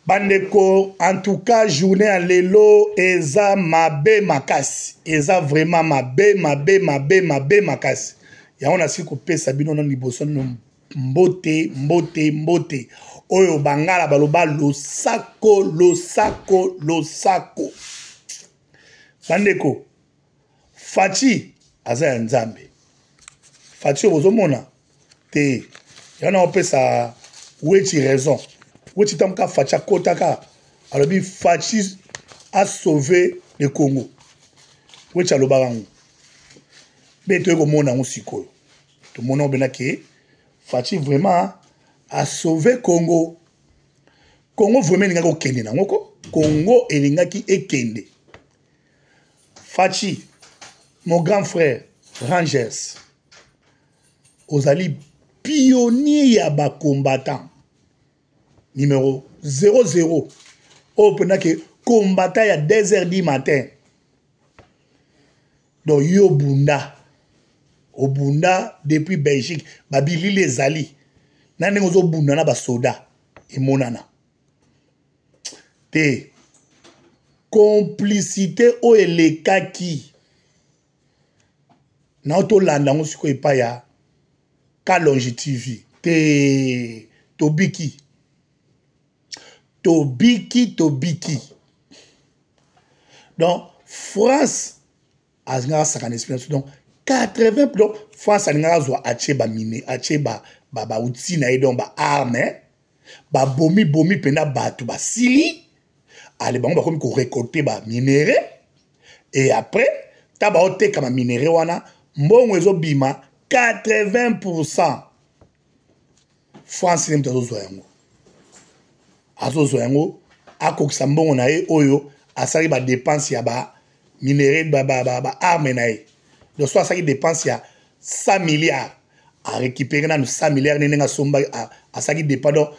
Bandeko, en tout cas, journée à l'élo, eza mabe makasi. Eza vraiment mabe makasi. Ya on a si coupé Sabino non liboso no mbote. Oyo bangala baloba lo sako. Bandeko, Fachi aza ya nzambe. Fachi obozomona te. Ya na opesa wechi raison. Wechi tamka Fachi akotaka. Alors Fachi a sauvé le Congo. Wechi alobarango. Mais tu es comme mon sikoyo. Tout le monde a dit Fachi vraiment a sauvé Congo. Congo vraiment n'est pas kende na ngoko. Congo elingaki ekende. Fachi, mon grand frère Rangers, Ozali pionnier ya ba combattant numéro 00. Au pendant que combattant ya 2h du matin. Donc yo bunda. Au bunda depuis Belgique, babili les ali. Nane ngozo bunda na ba soda et monana. Te complicité o elekaki. Na auto landa ngo siko epa ya Kalonji TV. Te Tobiki. Donc France a une expérience. Donc 80 donc France a une acheba mine, acheba ba outil na donc ba arme, ba bomi pena batu ba sili. Allez ba comme ko récolter ba minerai et après taba ote kama minerai wana mbongo ezo bima 80% France nem tazo zoyango. Azo zoyango akokisa mbongo na ye oyo asali ba dépense ya ba minerai ba arme na ye. Donc soit ça qui dépense il y a 100 milliards à récupérer dans 100 milliards nenga somba à ça qui dépend donc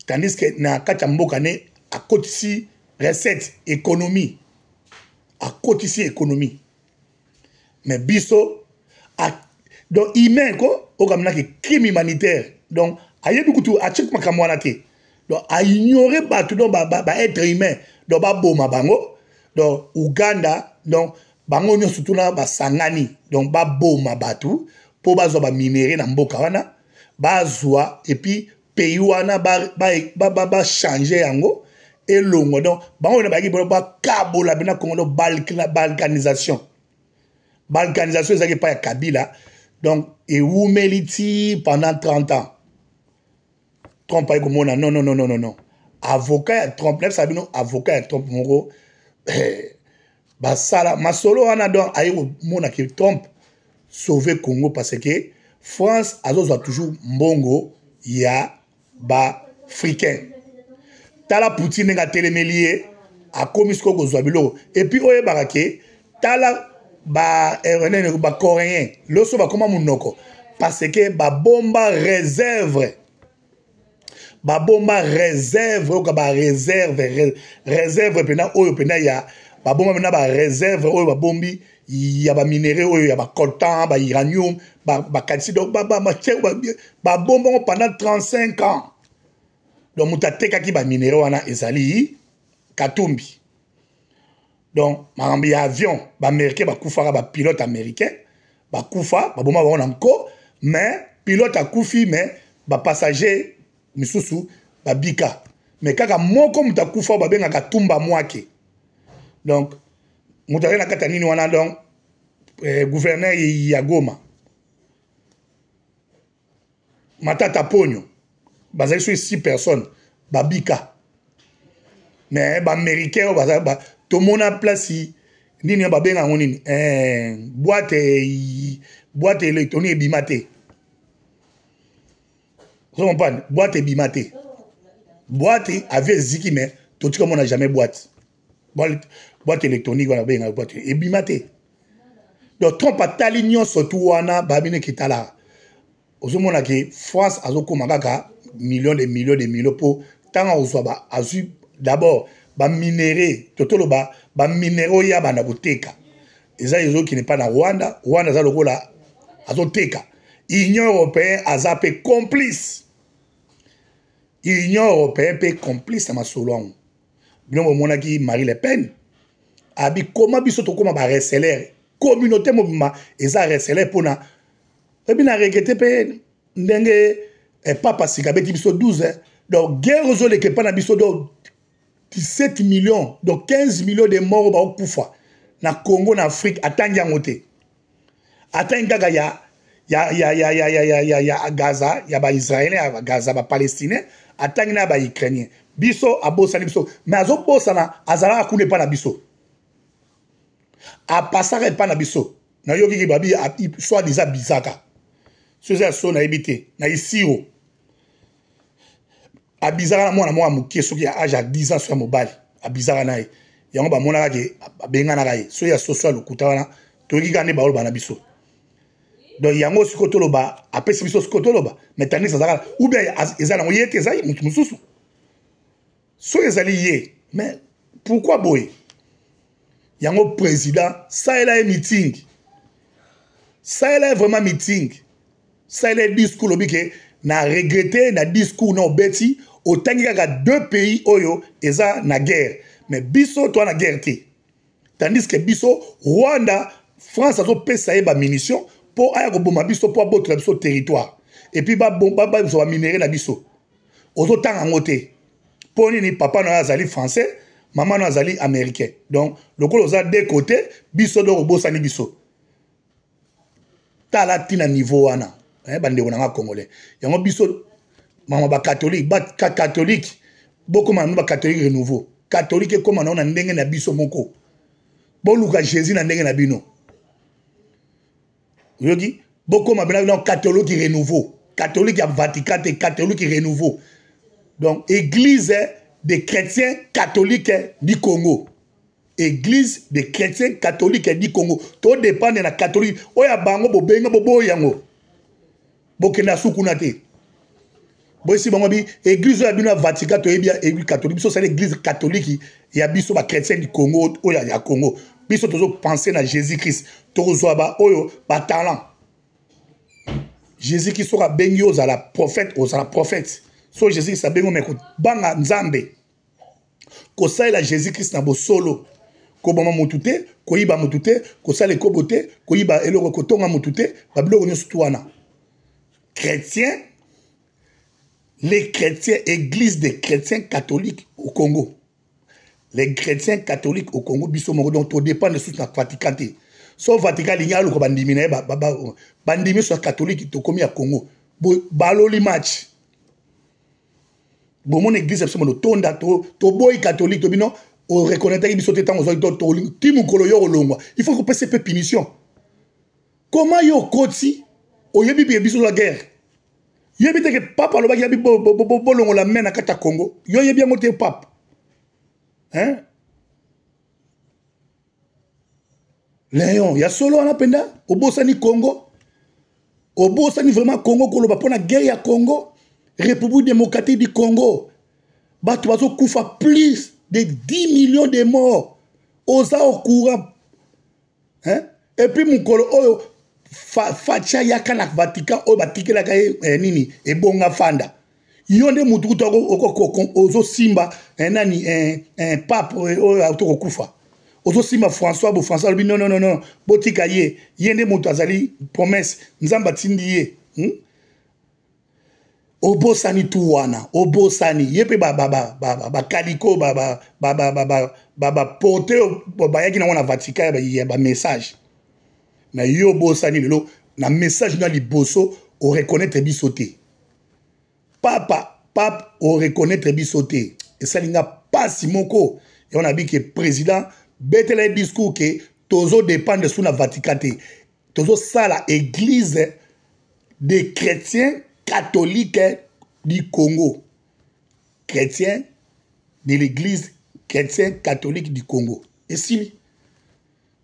tandis que na kachamboka ne à côté ici recette économie à côté ici économie mais biso donc humain ko o kamna que crime humanitaire donc ayebi kutu a check makamwana te donc a ignorer ba tout donc ba être humain donc ba boma bango donc Uganda donc bango nyo surtout na ba sangani donc ba boma batu po ba zo ba minéré na mboka wana ba zwa et puis pays wana ba changer yango et longo donc bango na ba ki ba kabola bina kongo balkanisation ezaki pa ya Kabila donc et oumeliti pendant 30 ans Trump ay komona non avocat ya Trump nef sabino avocat ya Trump moko basala masolo wana donc ayi mona ki Trump sauver Congo parce que France azozwa toujours mbongo ya ba africain tala Poutine nga telemelie a komisko kozwa biloko et puis oye barake tala ba coréen loso ba koma munoko parce que ba bomba réserve oka ba réserve pena oyo pena ya ba bomba pena ba réserve oyo ba bombi ya ba minerai oyo ya ba coltan ba uranium ba calcium donc ba bomba pendant 35 ans donc mutateka ki ba minerai wana ezali Katumbi donc marambi avion ba américain ba kufaka ba pilote américain ba kufa ba bomba ba encore mais pilote a kufi mais ba passager misusu ba bika mais kaka moko mutakufa ba benga katumba mwake donc mutare na kata nini wana donc gouverneur ya Goma Matata Ponyo bazali sur 6 personnes ba bika mais ba américain ba to mona place nini ba benga nini boîte électronique bimate. Vous comprenez? Boîte et bimaté. Boîte avec ziki, mais tout comme on n'a jamais boîte. Boîte électronique, on a bien boîte et bimaté. Donc, Trump a talignon surtout, wana babine qui tala. Aux hommes, on a que France a zoko magaka millions pour tant on soit azu d'abord ba minerai, tout le ba minéraux ya ba na boteka. Et ça, ils ont qui n'est pas na Rwanda ça le là azoteka. Union européenne a zappé complice. Union européenne peut complice à ma solon. Bien mon monaki Marie Le Pen. Abi comment biso to comment ba receler communauté mobima eza receler pona. Et bien na regretter pe ndenge papa sikabeti biso 12 donc guerre aux les que pas na biso do 17 millions donc 15 millions de morts ba okufa na Congo na Afrique atangi ngote. Atangi gaga ya Gaza, ya ba Israélien, ya Gaza, ba Palestinien, atangi na ba Ukrainien. Biso abosani biso, mais azo bosana azala akune pa na biso. A passer pa na biso. Na yoki ki babi soit déjà bizaka. Soza so na ebité, na isiro. A bizaka na mwana mwa mukie soki ya âge à 10 ans sur mobile. A bizaka na ye. Yango ba mona ke benga na kai. So ya social okuta wana, to yoki ka ne ba olo ba na biso. Donc yango sikotoloba apesi biso sikotoloba mais tani ça ou bien ezala ngoye te ezali mutu mususu so ezali ye mais pourquoi boy yango président ça il a un meeting ça il a vraiment meeting ça il a discours lobike na regretter na discours na obeti otangi kaka deux pays oyo eza na guerre mais biso toi na guerre te tandis que biso Rwanda France azo pesa ye ba munitions pour aya koboma biso pour abotola biso territoire et puis ba biso ba minéré na biso ozotanga ngote pour nini papa na azali français maman na azali américain donc lokolo za deux côtés biso do kobosani biso tala tina niveau wana bande na congolais yango biso mama ba catholique catholique beaucoup manu ba catholique renouveau catholique comme na ndenge na biso moko boluka Jésus na ndenge na bino yogi beaucoup mabena catholique renouveau catholique à Vatican et catholique renouveau donc église des chrétiens catholiques du Congo église des chrétiens catholiques du Congo to dépend de la catholique oya bango bobenga bobo yango bokenda sukuna te bosi bango bi église ya bino Vatican to ebia église catholique biso c'est l'église catholique ya biso ba chrétiens du Congo oya ya Congo biso tozo penser na Jésus Christ tozo ba oyo ba talent Jésus qui sera bengi aux la prophète so Jésus sa bengo me ko banga nzambe ko la Jésus Christ na bo solo ko bama mutute ko yiba mutute ko sala ko bote ko yiba eloko ko tonga mutute ba biloko nyoso tuana chrétiens les chrétiens église des chrétiens catholiques au Congo les chrétiens catholiques au Congo biso moko donc to dépend de sous na Vatican te so Vatican linya lo ko bandimi na bandimi so catholique to komi ya Congo baloli match bon mon église absolument tonda to boy catholique to bino o reconnaître biso te tango to timu kolo yo longwa il faut que pese pe punition comment yo koti o yebi biso la guerre yebi te que papa lo ba yebi bolongo la mena kata Congo yo yebi ngo te papa hein Léon, il y a solo en apenda, au Bosani Congo, au Bosani vraiment Congo, Koloba, pour la guerre ya Congo, République démocratique du Congo, Batuazo Koufa, plus de 10 millions de morts, Osa au courant, hein? Et puis mon colo, oh, Facha Yakanak Vatican, oh, Batike la gaye, nini, et Bonga Fanda. Yonde Moututa, Ozo Simba, un pape, oh, Autoro Koufa. Aussi ma François non botika ye yende moto azali promesse nzamba tindi ye obosani tuwana obosani yepe ba kaliko ba porter ba yaki na Vatican ya ba message na yo bosani lelo na message na liboso o reconnaître bisoté papa o reconnaître bisoté et ça linga pas simoko et on a dit que président betele discours que tozo dépend de sous la Vatican tozo ça la église des chrétiens catholiques du Congo chrétiens de l'église chrétien catholique du Congo et si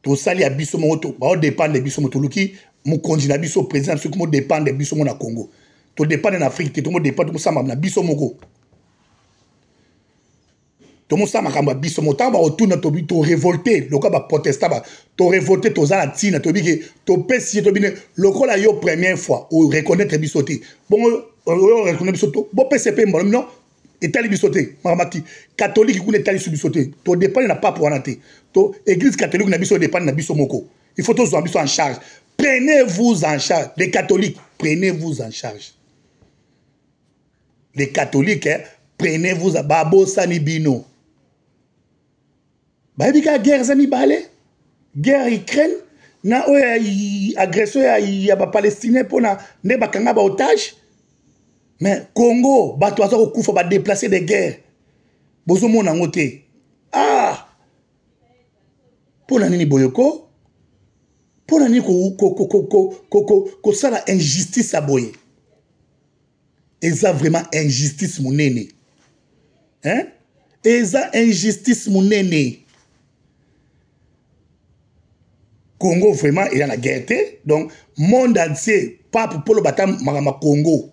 to sali ya biso moto ba dépend de biso moto luki mo konjina biso président ce ko dépend de biso na Congo to dépend en Afrique to mo dépend to samba na biso moko tout le monde sait biso motamba autour to to révolté le cas ba protester ba to révolté to za tina to bi to pesi to bine le yo première fois ou reconnaître bisoté bon reconnaître bisoto bon PCP mbolo non etali bisote makamaki catholique kuna etali su bisote to dépendre na pape wana te to église catholique na biso dépendre na biso moko il faut tous biso en charge prenez-vous en charge les catholiques prenez-vous en charge les catholiques hein, prenez-vous à babosani bino babika guerre za mibale guerre Ukraine na oya agression ya ba palestinien pona ne bakanga ba otage mais Congo bato aza ko kufa ba déplacer des guerres bozo mona ngote ah pona nini boyoko pona nini ko sala injustice aboye eza vraiment injustice monene hein eza injustice monene Congo vraiment il y a la guerre donc monde entier pape polo batam magama Congo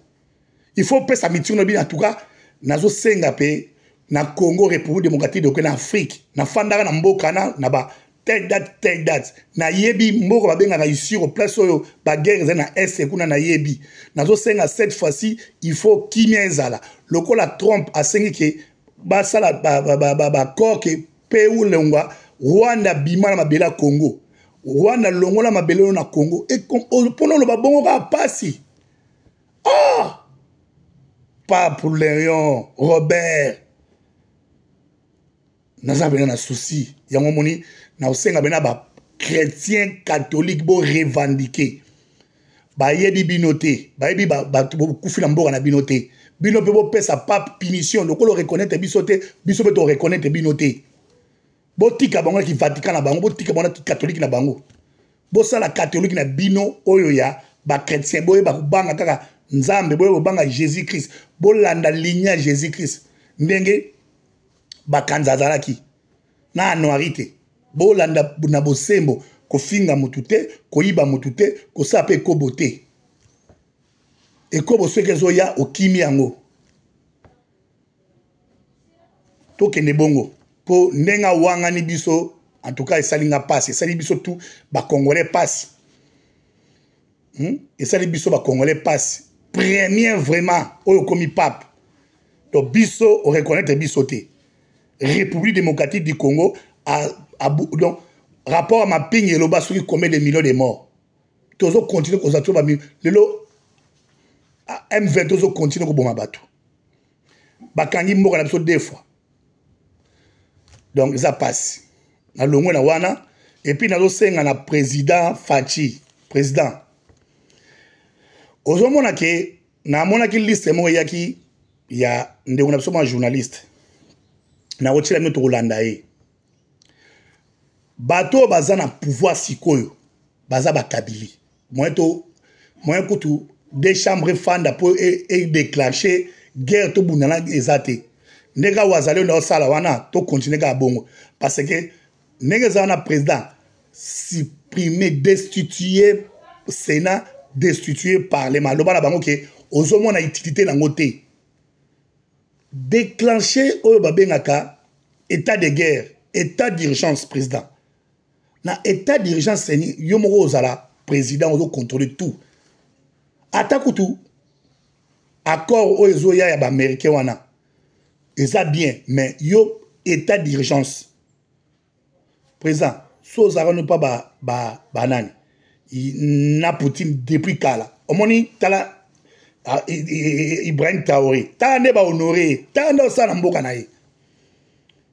il faut pesa mitingo no bi en tout cas nazo senga pe na Congo République démocratique de en Afrique na fandara na mboka na ba tel date na yebi mboko ba benga na ici au place oyo ba guerre za na est kuna na yebi nazo senga cette fois-ci il faut kimia ezala lokola Trump asengi ke ba sala ba corps ke pe ou lengwa Rwanda bima na mabela Congo Rwanda longola mabelelo na Congo et pono lo babongo ka pasi ah pas pour Léon Robert naza bena na souci yango moni na osenga bena ba chrétien catholique bo revendiquer ba yebi binoté ba yebi ba kufila mboka na binoté bino pe bo pesa pape punition lokolo reconnaître bisoté biso be to reconnaître binoté botika bango ki Vatican na bango botika bango ki catholique na bango bosala catholique na bino oyo ya ba chrétien boye ba kubanga kaka nzambe boye bobanga Jésus Christ bolanda lignage Jésus Christ ndenge bakanza zalaki na anuarité bolanda na bosembo kofinga mutu te koyiba mutu te kosala pe kobo te ekobo soki ezoya okimi yango tokende bongo po ndenga wangani biso en tout cas esalinga pasi esali biso tout bakongolais pasi esali biso bakongolais pasi premier vraiment oyo komi pape to biso o reconnaître biso te République démocratique du Congo donc rapport à ma ping et loba soki combien de millions de morts tozo continue ko zatwa ba lelo M20 tozo continue ko boma bato bakangi mboka na biso deux fois donc ça passe na longo na wana et puis nazo senga na président Fachi président ozomona ke na mona ki liste mo yaki ya ndeko na biso ma journaliste na otila mito kolanda ye bato baza na pouvoir sikoyo baza bakabili moyen kutu des chambres fanda pour et déclencher guerre to bunana ezate ndeka wazale na osala wana to continuer ka bongo parce que ndenge za na président supprimer destituer Sénat destituer parlement loba na bango ke ozomona utilité na ngote déclencher oyo babengaka état de guerre état d'urgence président na état d'urgence seni yo moko ozala président ozo contrôler tout ata kutu accord oyo ezoya ya ba américain wana eza bien mais yo état d'urgence président so ozala no pa banani na Poutine depuis kala omoni tala Ibrahim Traoré tala nde ba honoré tala nde osala mboka na ye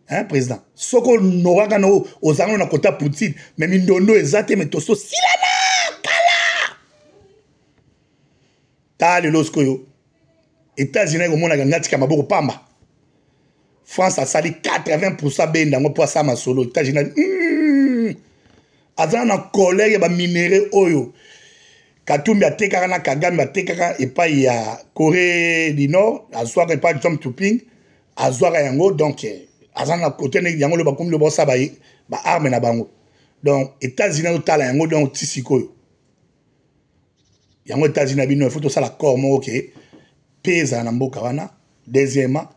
hein président soko noraka no ozanga na kota Poutine mais mindondo ezate mais toso silana kala tala losko yo États-Unis komona ngati ka maboko pamba France a sali 80% benda ngo po sa masolo États-Unis azana na collègue ba minéraux oyo Katumbi atekaka na Kagame atekaka epai ya Corée du Nord azwaka epai Tom Tuping azwaka yango donc azana na côté ne yango le bakomi le bossa ba arme na bango donc États-Unis otala yango donc tisikoyo yango États-Unis bino il faut to sala accord mo OK pesa na mboka wana deuxièmement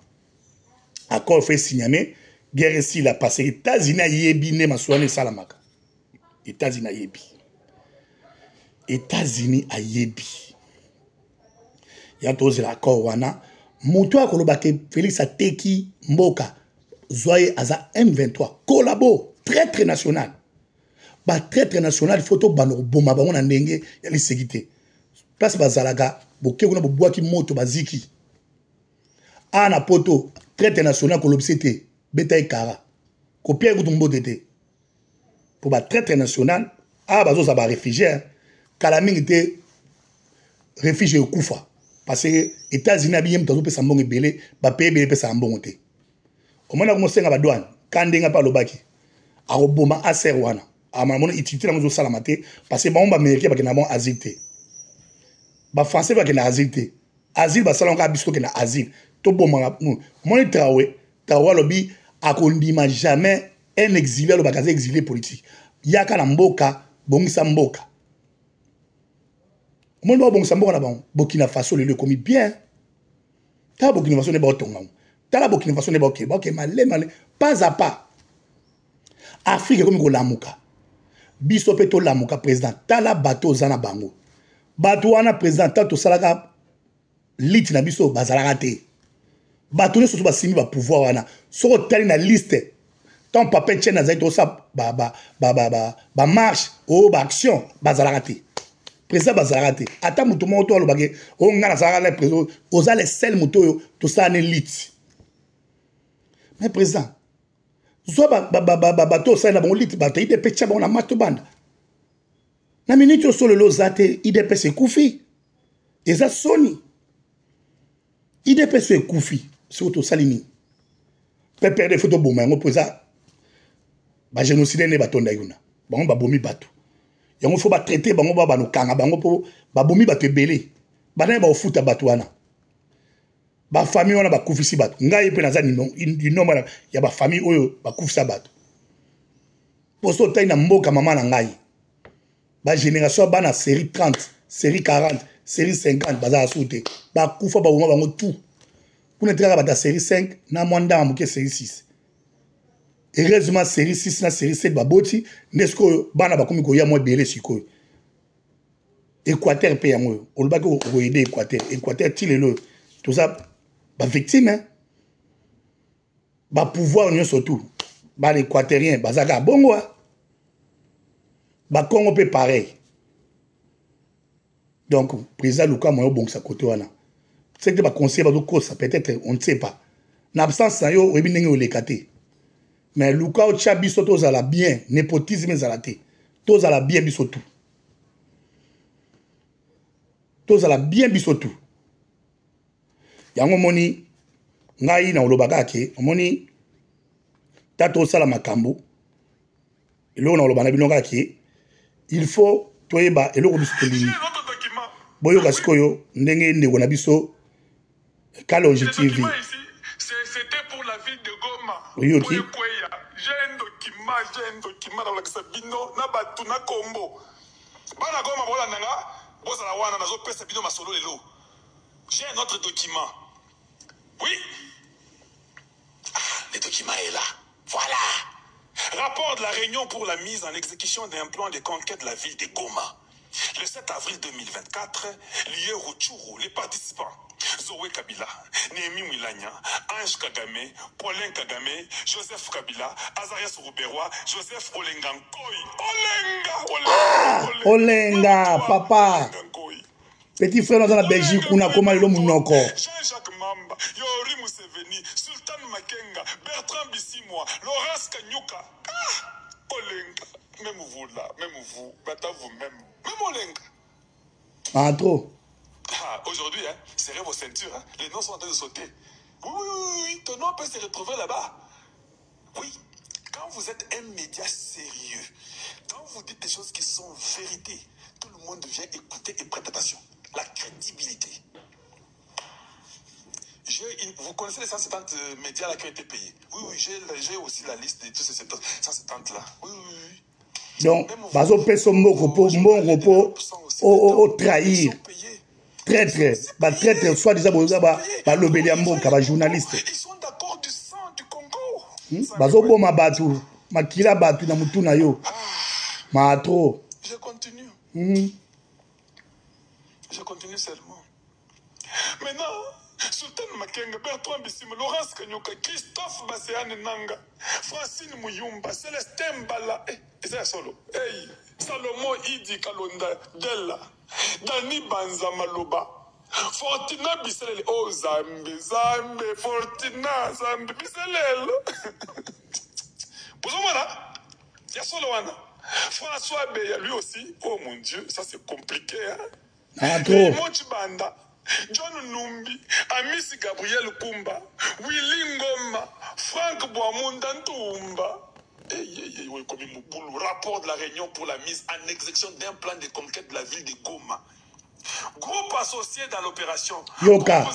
accord fait signer guerre ici la passé États-Unis yebi ne maswane salamaka États-Unis yebi États-Unis a yebi. Yantoze l'accord wana moto akoloba ke Félix ateki mboka zoye aza M23 collabo traître national ba traître national photo bano boma bango na ndenge ya lisekité place bazalaka boke kuna bobwaki moto baziki ana poto traître national kolobisete beta ekara kopia kutumbo tete pour ba traître national bazo za ba réfugié kala mingi te réfugié okufa parce que États-Unis abiyem tazo pesa mbongo ebele ba paye ebele pesa mbongo te omona ko mosenga ba douane kandenga pa lobaki akoboma aser wana amamona utilité na sala mate parce que ba omba américain ba kena bon asile te ba français ba kena asile te asile ba sala nga bisko kena asile to boma moni Traoré lobi akondima jamais un exilé lo bakaze exilé politique yaka na mboka bongisa mboka mon ba bongisa mboka na bango Burkina Faso le komi bien ta Burkina Faso ne ba tonga ta la Burkina Faso ne ba ok malé pas à pas Afrique comme ko lamuka biso pe to lamuka président ta la bateau zana bango bateau wana président ta to salaka lit na biso bazalaka te bateau ne so ba simi ba pouvoir wana so tali na liste ton papa tient na zaito sa ba marche ou ba action bazalaka te président bazalaka te ata mutu mo to alobake o ngana sala le président oza les sel mutu to sa ne lit mais président zo bateau sa na bon lit ba te ide pecha ba na mato banda na minute solo lo zate ide pese kufi eza soni ide pese kufi surtout salini pe perdre photo boma ngo président ba génocide ne batonda yuna bango babomi bato yango fo ba traiter bango ba no kanga bango po babomi bato ebele bana ba ofuta bato wana ba famille wana ba kufisi bato ngai pe naza ni nombre ya ba famille oyo ba kufisa bato poso tai na mboka mama na ngai ba génération bana série 30 série 40 série 50 baza soute ba kufa ba woma bango tout kuna tika ba série 5 na mwanda muke série 6 heureusement série 6 na série 7 baboti nesko bana bakomi ko ya mo belé sikoyo Équateur pe yango olobaki ko aider Équateur tilelo tout ça ba victime ba pouvoir nyo surtout ba équatorien bazaka bongo ba Congo pe pareil donc président Luka moyo bon sa côté wana c'est que ba conseiller ba do ça peut-être on ne sait pas na absence yo oyebi ndenge olekate mais Luka o cha biso to zala bien népotisme zalate to zala bien biso tout to zala bien biso tout yango moni ngai na olobaka ke moni tato sala makambo elo na olobana binoka ke il faut toyeba eloko biso tolini boyo kasikoyo ndenge ndeko na biso Kalonji TV c'était pour la ville de Goma. Oui, ok. J'ai un document dans le bino na batu na Kombo. Bana Goma bola nanga, boza la wana nazo pesa bino masolo lelo. J'ai un autre document. Oui. Le document est là. Voilà. Rapport de la réunion pour la mise en exécution d'un plan de conquête de la ville de Goma. Le 7 avril 2024, lieu Rutshuru, les participants. Zoé Kabila, Némi Mwilanya, Ange Kagame, Paulin Kagame, Joseph Kabila, Azarias Rouberois, Joseph Olenga Nkoy. Olenga, papa. Petit frère dans la Belgique, on a comment le monoko. Jean-Jacques Mamba, Yori Museveni, Sultan Makenga, Bertrand Bissimoa, Laurence Kanyuka. Olenga, même vous là, même vous, bata vous-même, même Olenga. Ah, trop. Aujourd'hui, hein, serrez vos ceintures, hein. Les noms sont en train de sauter. Oui, ton nom peut se retrouver là-bas. Oui, quand vous êtes un média sérieux, quand vous dites des choses qui sont vérité, tout le monde vient écouter et prête attention. La crédibilité. Vous connaissez les 170 médias là qui ont été payés. Oui, j'ai aussi la liste de tous ces 170 là. Oui. Donc, bazo peso moko po mbongo po trahir. Traître, traître, soit disant lobeli ya mboka ba journaliste. Ils sont d'accord du sang du Congo. Bazo boma batu, makila batu na mutu na yo. Ma trop. Je continue. Je continue seulement. Maintenant, Sultan Makenga, Bertrand Bissimo, Laurence Kanyoka, Christophe Baseane Nanga, Francine Muyumba, Célestin Bala, c'est solo. Hey, Salomon Idi Kalonda, Della, Dani Banza Maloba, Fortina Bisselel, oh Zambe, Fortina, Zambe Bisselel. Vous voilà, il y a solo. François Beya, lui aussi, oh mon Dieu, ça c'est compliqué. Hein? Ah, trop. Banda, John Numbi, Amis Gabriel Kumba, Willy Ngoma, Franck Boamunda Ntoumba. Rapport de la Réunion pour la mise en exécution d'un plan de conquête de la ville de Goma. Groupe associé dans l'opération. Yoka.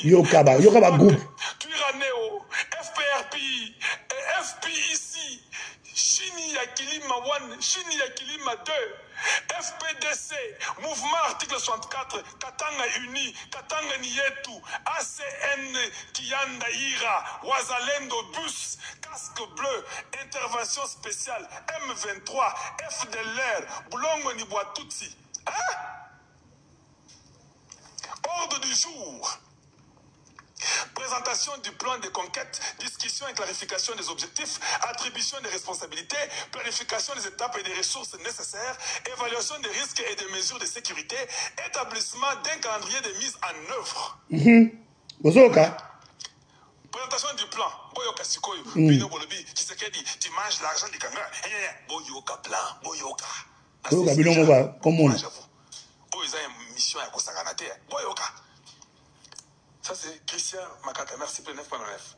Yoka ba groupe. Tuiraneo, FPRPI, FPIC, Chini Yakilima 1, Chini Yakilima 2, FPDC, Mouvement Article 64, Katanga Uni, Katanga Nietu, ACN Kianda Ira, Wazalendo Bus, Casque Bleu, Intervention Spéciale, M23, FDLR, Boulongo Niboatutsi. Hein? Ordre du jour. Présentation du plan de conquête, discussion et clarification des objectifs, attribution des responsabilités, planification des étapes et des ressources nécessaires, évaluation des risques et des mesures de sécurité, établissement d'un calendrier de mise en œuvre. Présentation du plan. Boyoka Sikoyo, Bino Bolobi, Tshisekedi, tu manges l'argent du Kanga. Boyoka plan, Boyoka. Boyoka Bino Moba, comment? Boyoka une mission à Kosaganate. Boyoka. Ça c'est Christian Makata, merci pour le 9.9.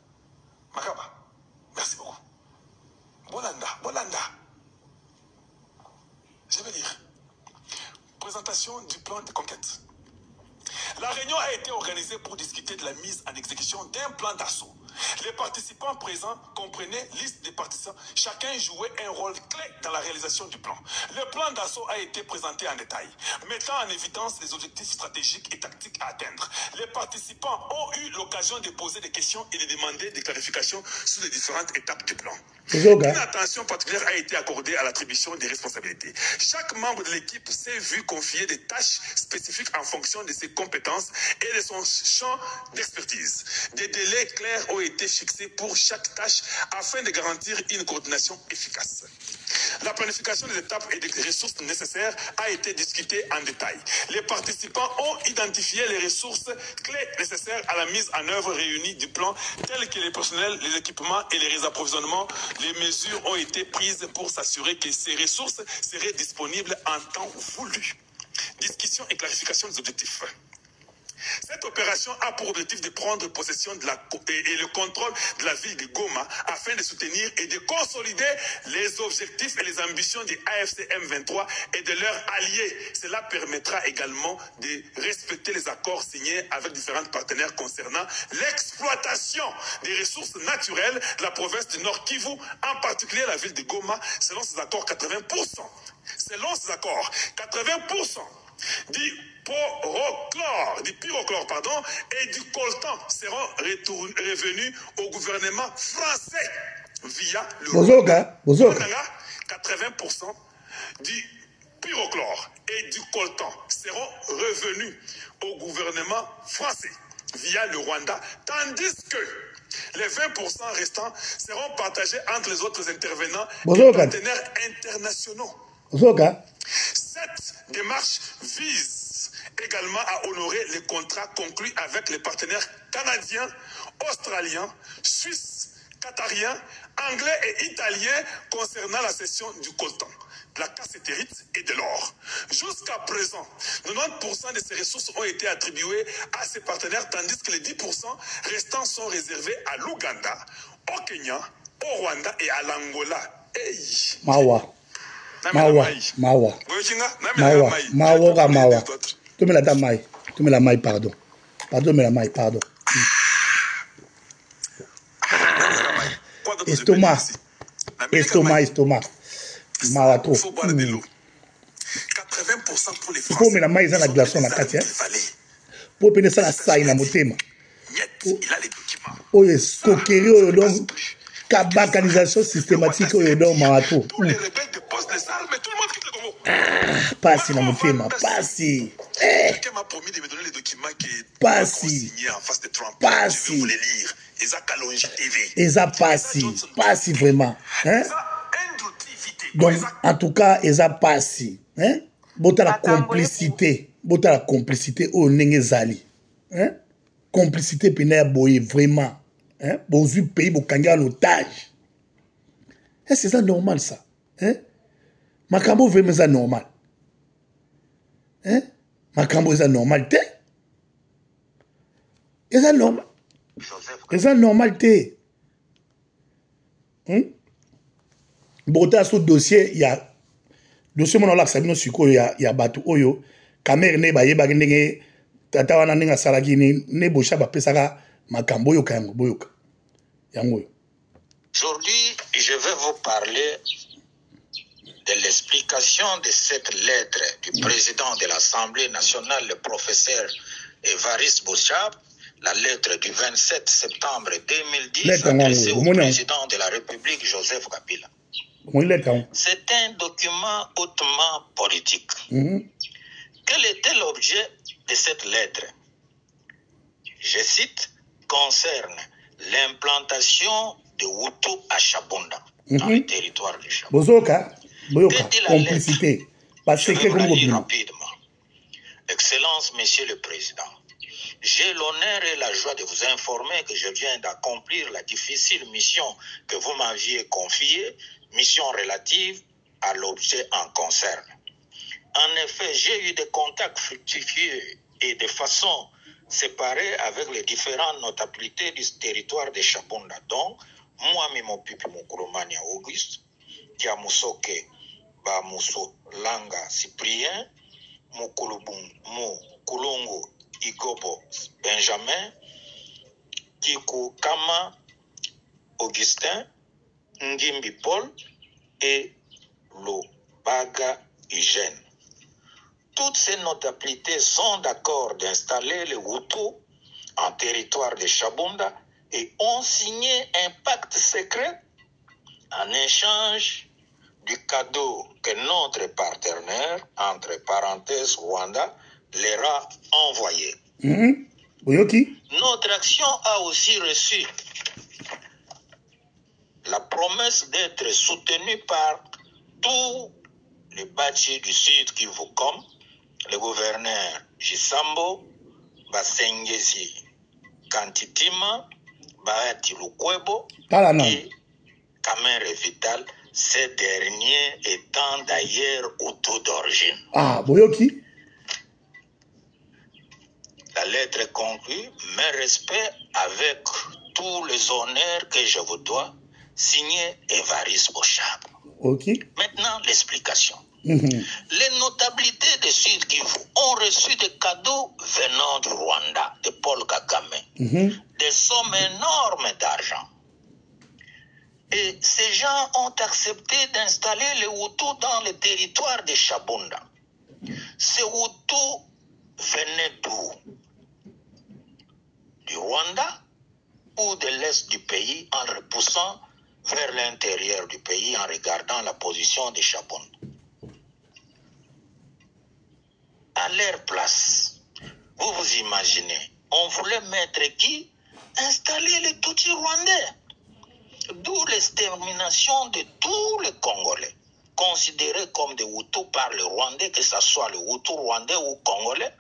Makaba, merci beaucoup. Bolanda. Je vais lire. Présentation du plan de conquête. La réunion a été organisée pour discuter de la mise en exécution d'un plan d'assaut. Les participants présents comprenaient liste des participants. Chacun jouait un rôle clé dans la réalisation du plan. Le plan d'assaut a été présenté en détail, mettant en évidence les objectifs stratégiques et tactiques à atteindre. Les participants ont eu l'occasion de poser des questions et de demander des clarifications sur les différentes étapes du plan. Une attention particulière a été accordée à l'attribution des responsabilités. Chaque membre de l'équipe s'est vu confier des tâches spécifiques en fonction de ses compétences et de son champ d'expertise. Des délais clairs ont été fixés pour chaque tâche afin de garantir une coordination efficace. La planification des étapes et des ressources nécessaires a été discutée en détail. Les participants ont identifié les ressources clés nécessaires à la mise en œuvre réunie du plan, telles que les personnels, les équipements et les approvisionnements. Les mesures ont été prises pour s'assurer que ces ressources seraient disponibles en temps voulu. Discussion et clarification des objectifs. Cette opération a pour objectif de prendre possession de et le contrôle de la ville de Goma afin de soutenir et de consolider les objectifs et les ambitions du AFC M23 et de leurs alliés. Cela permettra également de respecter les accords signés avec différents partenaires concernant l'exploitation des ressources naturelles de la province du Nord Kivu, en particulier la ville de Goma, selon ces accords 80%. Selon ces accords, 80% du pyrochlore, et du coltan seront revenus au gouvernement français via le 80% du pyrochlore et du coltan seront revenus au gouvernement français via le Rwanda, tandis que les 20% restants seront partagés entre les autres intervenants et partenaires internationaux. Cette démarche vise également à honorer les contrats conclus avec les partenaires canadiens, australiens, suisses, qatariens, anglais et italiens concernant la cession du coltan, de la cassiterite et de l'or. Jusqu'à présent, 90% de ces ressources ont été attribuées à ces partenaires, tandis que les 10% restants sont réservés à l'Ouganda, au Kenya, au Rwanda et à l'Angola. Hey. Mawa. Tu me la maille. Tu me la maille, pardon. Pardon, mais la maille, pardon. Estomac. Mawa trop. Il faut boire de l'eau. 80% pour les Français. Pour me la maille, ça la glaçon la katia. Pour peine ça la saille la motema. Il a les documents. Oh, escroquerie, donc. Cabacanisation systématique au Yodon Marato. Tous les rebelles déposent les armes, mais tout le monde quitte le Congo. Passi, la motema, passi. Quelqu'un m'a promis de me donner les documents. document qui est Passi. signé en face de Trump. Passi. Je vais vous les lire. Eza Kalonji TV. Eza passi. Passi vraiment. Hein? Donc, en tout cas, Eza passi. Hein? Bota la complicité. Bota la complicité au Nengezali. Hein? Complicité pina boye vraiment. Hein? Bozu pays bokanga en otage. Est-ce que c'est normal ça? Hein? Makambo vraiment ça normal. Hein? Makambo ça normal te? Est ça normal? Est ça normal te? Hein? Bota sur dossier il y a dossier mon olax sabino siko il y a batu oyo kamere ne ba yeba ndenge tata wana ninga salaki ne bosha ba pesaka makambo yo kango boyoka yango. Aujourd'hui, je vais vous parler de l'explication de cette lettre du président de l'Assemblée nationale, le professeur Évariste Boschab, la lettre du 27 septembre 2010 adressée au président de la République, Joseph Kabila. C'est un document hautement politique. Quel était l'objet de cette lettre? Je cite, concerne l'implantation de Hutu à Chabunda, dans le territoire de Chabunda. Bozoka, complicité. Je vais vous la lire rapidement. Excellence, Monsieur le Président, j'ai l'honneur et la joie de vous informer que je viens d'accomplir la difficile mission que vous m'aviez confiée, mission relative à l'objet en concerne. En effet, j'ai eu des contacts fructifieux et de façon séparée avec les différentes notabilités du territoire de Chabunda, dont moi, mon pipi, mon Kuromania Auguste, Kiamusoke, Bamuso Langa Cyprien, mon Kulongo Igobo Benjamin, Kiku Kama Augustin, Ngimbi Paul et Lobaga Eugène. Toutes ces notabilités sont d'accord d'installer les Hutus en territoire de Chabunda et ont signé un pacte secret en échange du cadeau que notre partenaire, entre parenthèses Rwanda, leur a envoyé. Notre action a aussi reçu la promesse d'être soutenue par tous les bâtis du Sud Kivu, comme le gouverneur Jisambo, Basengezi Kantitima, Bahati Lukwebo et Kamere Vital, ces derniers étant d'ailleurs Hutu d'origine. Ah, Boyoki. La lettre conclut, mes respects avec tous les honneurs que je vous dois, signé Évariste Boschab. Maintenant, l'explication. Les notabilités de Sud Kivu ont reçu des cadeaux venant du Rwanda, de Paul Kagame, des sommes énormes d'argent. Et ces gens ont accepté d'installer les Hutus dans le territoire de Chabunda. Ces Hutus venaient d'où? Du Rwanda ou de l'est du pays, en repoussant vers l'intérieur du pays en regardant la position de Chabunda. À leur place, vous vous imaginez, on voulait mettre qui? Installer les Tutsis rwandais. D'où l'extermination de tous les Congolais, considérés comme des Hutus par les Rwandais, que ce soit les Hutus rwandais ou Congolais.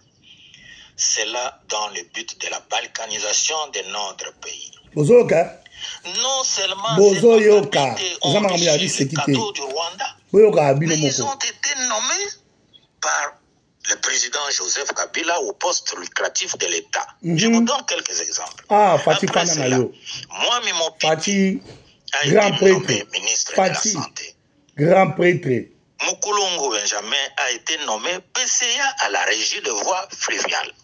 C'est là dans le but de la balkanisation de notre pays. Bozoka. Non seulement ces autorités ont reçu le cadeau du Rwanda, mais ils ont été nommés par le président Joseph Kabila au poste lucratif de l'État. Je vous donne quelques exemples. Après cela, moi, mon papa a été nommé ministre de la Santé. Grand prêtre. Mukulungu Benjamin a été nommé PCA à la régie de voies fluviales.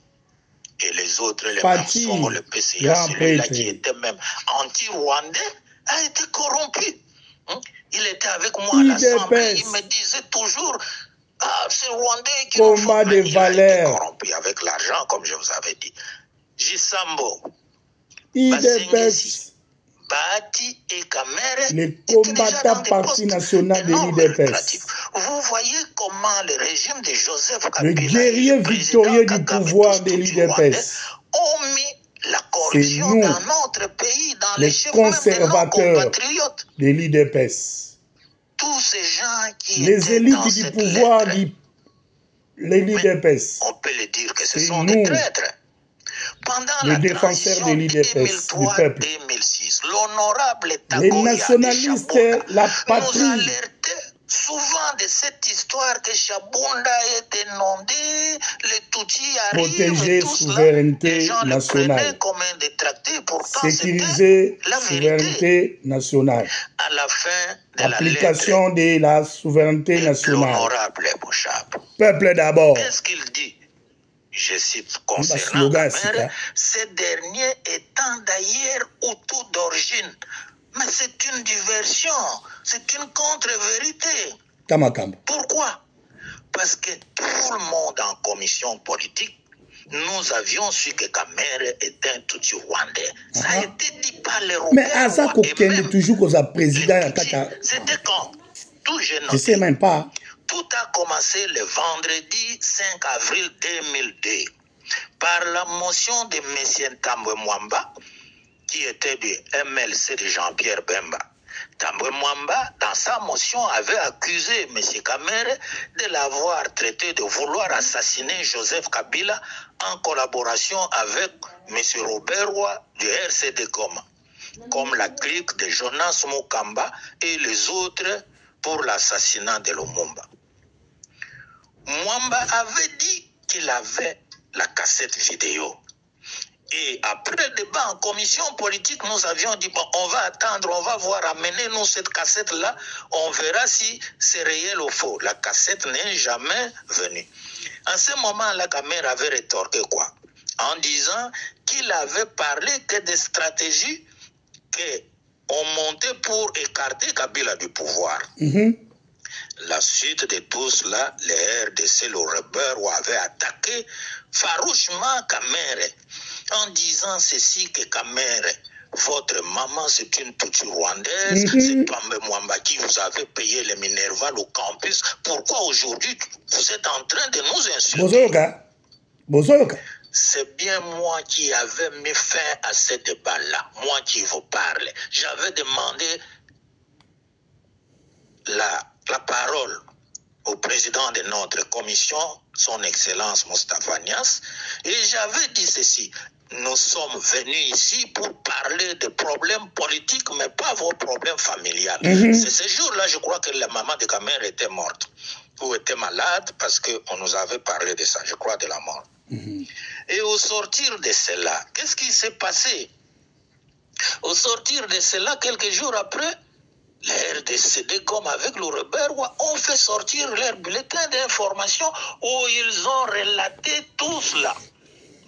Et les autres, les Mamsongo, le PCA, celui-là qui était même anti-rwandais, a été corrompu. Il était avec moi à l'Assemblée, il me disait toujours, c'est Rwandais qui nous faut. Il a été corrompu avec l'argent, comme je vous avais dit. Jisambo, Basengezi, Bahati et Kamere, les combattants parti national de l'IDPS. Vous voyez comment le régime de Joseph le Kabila, guerrier victorieux du pouvoir de l'IDPS, ont mis la corruption dans notre pays, dans les chefs conservateurs de l'IDPS. Tous ces gens qui les élites du pouvoir de l'IDPS. On peut le dire que ce sont des traîtres. Pendant les défenseurs de l'IDPS, du peuple, 2006, l'honorable les nationalistes, la patrie, nous alertait souvent de cette histoire que Chabunda est inondé, les Tutsis arrivent, protéger tout souveraineté cela, les gens nationale, le comme un détracté, pourtant sécuriser la souveraineté nationale, à la fin de application de la souveraineté nationale. L'honorable Bouchab. Peuple d'abord. Qu'est-ce qu'il dit? Je cite concernant Kamere, ce dernier étant d'ailleurs Hutu d'origine. Mais c'est une diversion, c'est une contre-vérité. Pourquoi? Parce que tout le monde en commission politique, nous avions su que Kamere était un Tutsi rwandais. Ça a été dit par les Roubaix. Mais à ça, il toujours comme président. C'était quand? Tout jeune. Je ne sais même pas. Tout a commencé le vendredi 5 avril 2002 par la motion de M. Tambwe Mwamba, qui était du MLC de Jean-Pierre Bemba. Tambwe Mwamba, dans sa motion, avait accusé M. Kamere de l'avoir traité de vouloir assassiner Joseph Kabila en collaboration avec M. Robert Roy du RCD Goma, comme la clique de Jonas Mukamba et les autres pour l'assassinat de Lumumba. Mwamba avait dit qu'il avait la cassette vidéo. Et après le débat en commission politique, nous avions dit, bon, on va attendre, on va voir, amenez-nous cette cassette-là, on verra si c'est réel ou faux. La cassette n'est jamais venue. En ce moment-là, Kamere avait rétorqué quoi? En disant qu'il avait parlé que des stratégies qu'on montait pour écarter Kabila du pouvoir. La suite de tout cela, les RDC, le rebelle, avaient attaqué farouchement Kamere en disant ceci que Kamere, votre maman c'est une Tutsi rwandaise, c'est Tambwe Mwamba qui vous avez payé les Minerval au campus. Pourquoi aujourd'hui vous êtes en train de nous insulter? C'est bien moi qui avais mis fin à ce débat-là, moi qui vous parle. J'avais demandé la parole au président de notre commission, son Excellence Moustapha Niasse, et j'avais dit ceci: nous sommes venus ici pour parler de problèmes politiques, mais pas vos problèmes familiales. C'est ce jour-là, je crois que la maman de Kamere était morte, ou était malade, parce qu'on nous avait parlé de ça, je crois, de la mort. Et au sortir de cela, qu'est-ce qui s'est passé? Au sortir de cela, quelques jours après, les RDCD, comme avec le rebelle, ont fait sortir leur bulletin d'information où ils ont relaté tout cela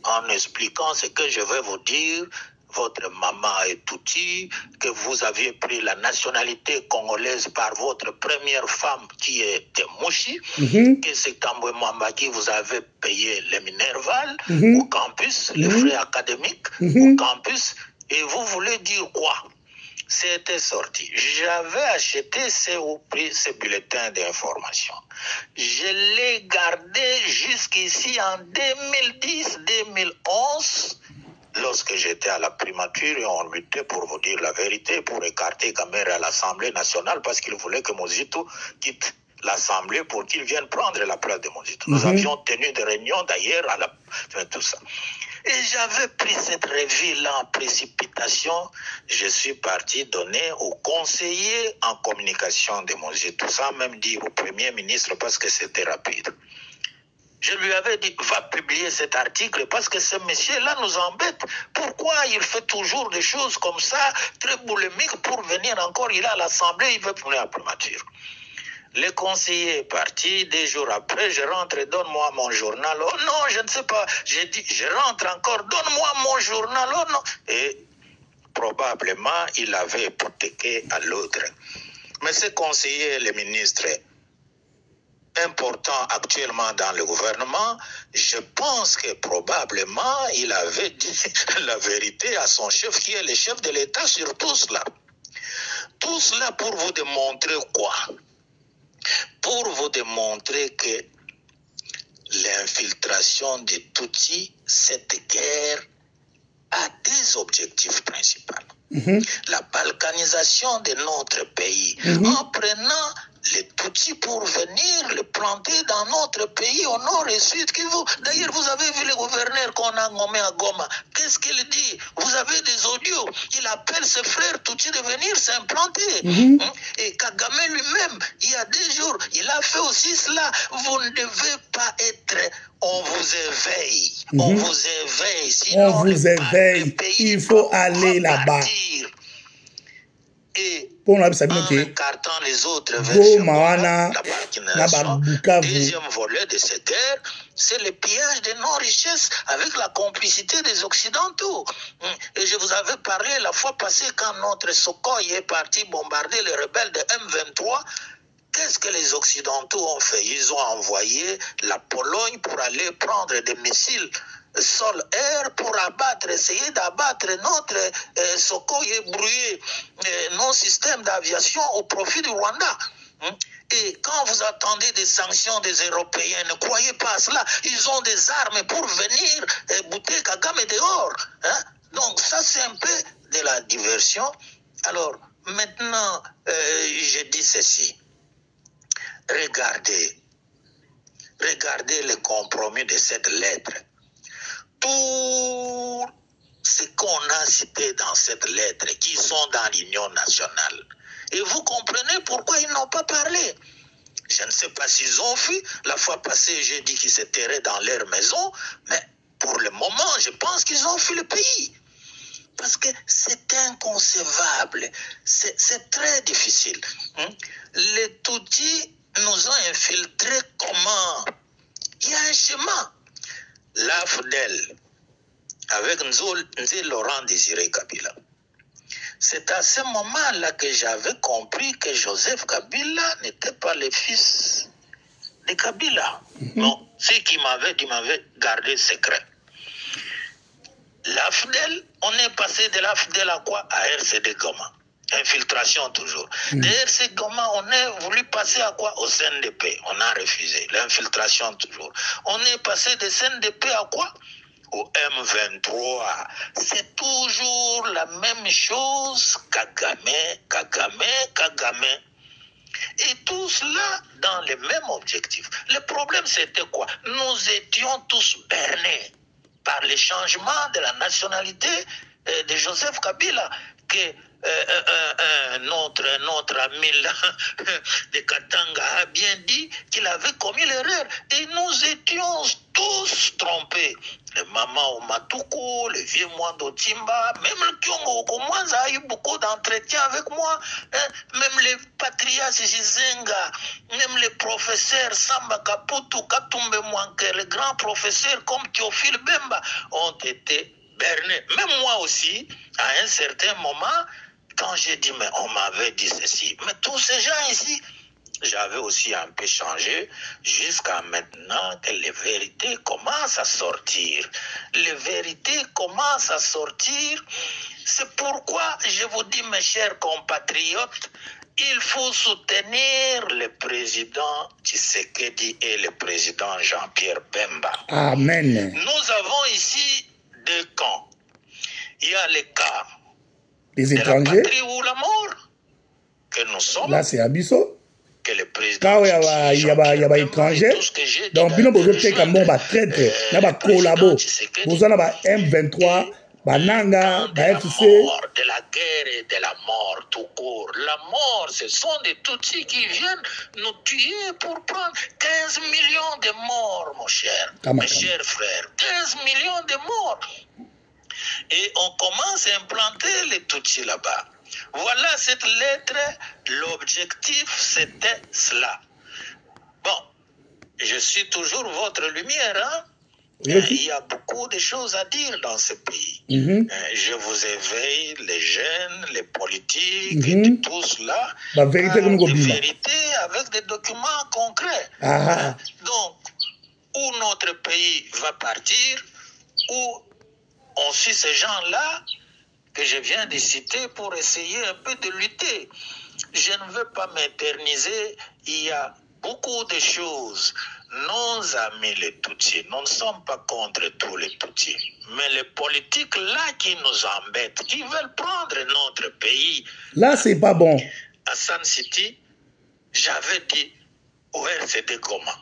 en expliquant ce que je vais vous dire. Votre maman est Tutsi, que vous aviez pris la nationalité congolaise par votre première femme qui était Mouchi, que c'est Tambwe Mwamba qui vous avait payé les Minerval au campus, les frais académiques au campus, et vous voulez dire quoi? C'était sorti. J'avais acheté ce bulletin d'information. Je l'ai gardé jusqu'ici en 2010-2011, lorsque j'étais à la primature et on luttait, pour vous dire la vérité, pour écarter Kamere à l'Assemblée nationale parce qu'il voulait que Mozito quitte l'Assemblée pour qu'il vienne prendre la place de Mozito. Nous avions tenu des réunions d'ailleurs tout ça. Et j'avais pris cette revue-là en précipitation. Je suis parti donner au conseiller en communication de Mozito, sans même dire au Premier ministre parce que c'était rapide. Je lui avais dit, va publier cet article parce que ce monsieur-là nous embête. Pourquoi il fait toujours des choses comme ça, très boulimiques, pour venir encore, il est à l'Assemblée, il veut venir à la primature. Le conseiller est parti, 2 jours après, je rentre, donne-moi mon journal. Oh non, je ne sais pas. J'ai dit, je rentre encore, donne-moi mon journal. Oh non. Et probablement, il avait hypothéqué à l'autre. Mais ce conseiller, le ministre, important actuellement dans le gouvernement, je pense que probablement il avait dit la vérité à son chef qui est le chef de l'État sur tout cela. Tout cela pour vous démontrer quoi? Pour vous démontrer que l'infiltration des Tutsis, cette guerre, a des objectifs principaux. La balkanisation de notre pays, en prenant les Tutsis pour venir le planter dans notre pays au nord et sud. D'ailleurs, vous avez vu le gouverneur qu'on a nommé à Goma. Qu'est-ce qu'il dit? Vous avez des audios. Il appelle ses frères Tutsis de venir s'implanter. Et Kagame lui-même, il y a 2 jours, il a fait aussi cela. Vous ne devez pas être... On vous éveille. On vous éveille. Sinon, on vous éveille. Il faut aller là-bas. Et en écartant les autres vers la balkanisation, deuxième volet de cette guerre, c'est le pillage de nos richesses avec la complicité des Occidentaux. Et je vous avais parlé la fois passée quand notre Sukhoi est parti bombarder les rebelles de M23. Qu'est-ce que les Occidentaux ont fait? Ils ont envoyé la Pologne pour aller prendre des missiles sol-air pour essayer d'abattre notre Sukhoi et brouiller nos systèmes d'aviation au profit du Rwanda. Et quand vous attendez des sanctions des Européens, ne croyez pas à cela. Ils ont des armes pour venir bouter Kagame dehors. Donc ça, c'est un peu de la diversion. Alors, maintenant, je dis ceci. Regardez le compromis de cette lettre. Tout ce qu'on a cité dans cette lettre, qui sont dans l'Union nationale. Et vous comprenez pourquoi ils n'ont pas parlé. Je ne sais pas s'ils ont fui. La fois passée, j'ai dit qu'ils se terraient dans leur maison. Mais pour le moment, je pense qu'ils ont fui le pays. Parce que c'est inconcevable. C'est très difficile. Les Tutsis nous ont infiltrés comment? Il y a un chemin. L'AFDEL, avec Nzé Laurent Désiré Kabila. C'est à ce moment-là que j'avais compris que Joseph Kabila n'était pas le fils de Kabila. Non, ce qu'il m'avait dit m'avait gardé secret. L'AFDEL, on est passé de l'AFDEL à quoi? À RCD Goma. Infiltration toujours. De RCD Goma, on a voulu passer à quoi? Au CNDP. On a refusé. L'infiltration toujours. On est passé de CNDP à quoi? Au M23. C'est toujours la même chose. Kagame. Et tout cela dans le même objectif. Le problème, c'était quoi? Nous étions tous bernés par le changement de la nationalité de Joseph Kabila, que notre ami de Katanga a bien dit qu'il avait commis l'erreur. Et nous étions tous trompés. Le maman Omatoukou, le vieux Mwando Timba, même le Kyongo Okomwanza a eu beaucoup d'entretiens avec moi. Même les Patrias Jizenga, même les professeurs Samba Kaputu, Katumbe Mwanke, les grands professeurs comme Théophile Bemba ont été bernés. Même moi aussi, à un certain moment, quand j'ai dit, mais on m'avait dit ceci, mais tous ces gens ici, j'avais aussi un peu changé jusqu'à maintenant que les vérités commencent à sortir. Les vérités commencent à sortir. C'est pourquoi je vous dis, mes chers compatriotes, il faut soutenir le président Tshisekedi et le président Jean-Pierre Bemba. Amen. Nous avons ici 2 camps. Il y a le cas des de étrangers. La patrie ou la mort que nous sommes. Là, c'est Abisso. Que le président quand il y a étranger, donc bino bozo teka mo ba traître na ba collabo bozo na ba M23 bananga ba FC de la guerre et de la mort tout court. La mort, ce sont des Tutsis qui viennent nous tuer pour prendre 15 millions de morts, mon cher, mes chers frères, 15 millions de morts. Et on commence à implanter les Tutsis là-bas. Voilà cette lettre, l'objectif c'était cela. Bon, je suis toujours votre lumière, hein? Il y a beaucoup de choses à dire dans ce pays. Je vous éveille, les jeunes, les politiques, et tout cela. La vérité, la vérité avec des documents concrets. Ah. Donc, où notre pays va partir, où on suit ces gens-là que je viens de citer pour essayer un peu de lutter. Je ne veux pas m'éterniser, il y a beaucoup de choses. Nos amis les Tutsis, nous ne sommes pas contre tous les Tutsis, mais les politiques là qui nous embêtent, qui veulent prendre notre pays. Là, c'est pas bon. À Sun City, j'avais dit au RCD Goma,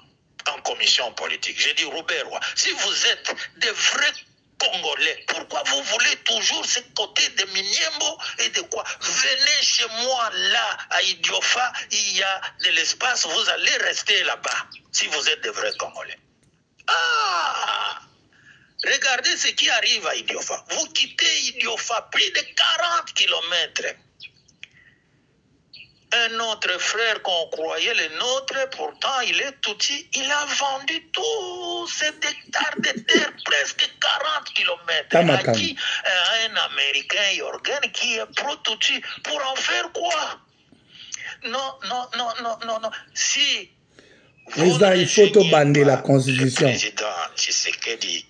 en commission politique, j'ai dit Robert Roy, si vous êtes des vrais Congolais, pourquoi vous voulez toujours ce côté de Miniembo et de quoi? Venez chez moi là, à Idiofa, il y a de l'espace, vous allez rester là-bas, si vous êtes des vrais Congolais. Ah! Regardez ce qui arrive à Idiofa. Vous quittez Idiofa, plus de 40 kilomètres. Un autre frère qu'on croyait le nôtre, pourtant il est Tutsi, il a vendu tous ces hectares de terre, presque 40 kilomètres, à qui? À un Américain, Jorgen, qui est pro-Tutsi, pour en faire quoi? Non. Si Président, il faut te bander la Constitution.